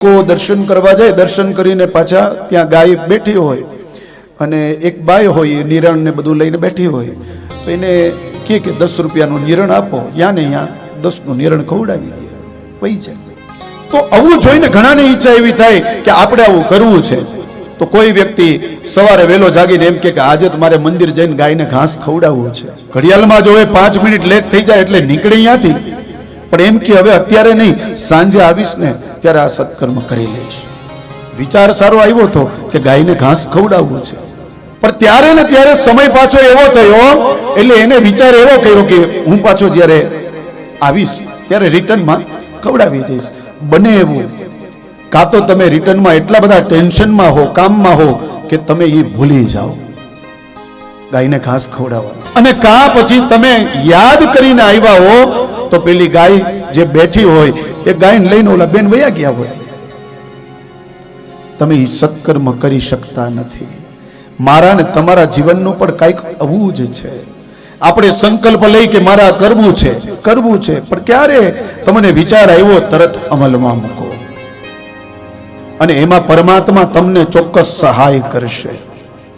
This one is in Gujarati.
को दर्शन करवा जाए, दर्शन करीने पाछा त्यां गाय बैठी होय अने एक बाय होय निरण ने बधुं लईने बैठी होय तो एने के 10 રૂપિયાનું નિરણ આપો, યા ને યા 10નું નિરણ ખવડાવી દે વઈ જાય। તો આવું જોઈને ઘણાને ઈચ્છા એવી થાય કે આપણે આવું કરવું છે। તો કોઈ વ્યક્તિ સવારે વહેલો જાગીને એમ કે આજે તો મારે મંદિર જઈને ગાયને ઘાસ ખવડાવવું છે। ઘડિયાળમાં જો 5 મિનિટ લેટ થઈ જાય એટલે નીકળે ત્યાંથી, પણ એમ કે હવે અત્યારે નહીં, સાંજે આવીશ ને ત્યારે આ સત્કર્મ કરી લઈશ। વિચાર સારો આવ્યો તો કે ગાયને ઘાસ ખવડાવવું છે, પણ ત્યારે ને ત્યારે સમય પાછો એવો થયો એટલે એને વિચાર એવો કર્યો કે હું પાછો જ્યારે આવીશ ત્યારે રિટર્નમાં ખવડાવી દઈશ। બને એવું કાં તો તમે રિટર્નમાં એટલા બધા ટેન્શનમાં હો, કામમાં હો કે તમે એ ભૂલી જાઓ ગાયને ઘાસ ખવડાવવા, અને કાં પછી તમે યાદ કરીને આવ્યા હો તો પેલી ગાય જે બેઠી હોય એ ગાયને લઈને ઓલા બેન વયા ગયા હોય, તમે એ સત્કર્મ કરી શકતા નથી। મારા ને તમારા જીવનનું પણ કંઈક આવું જ છે। આપણે સંકલ્પ લઈ કે મારા કરવું છે, પણ ક્યારે તમને વિચાર આવ્યો તરત અમલમાં મૂકો, અને એમાં પરમાત્મા તમને ચોક્કસ સહાય કરશે।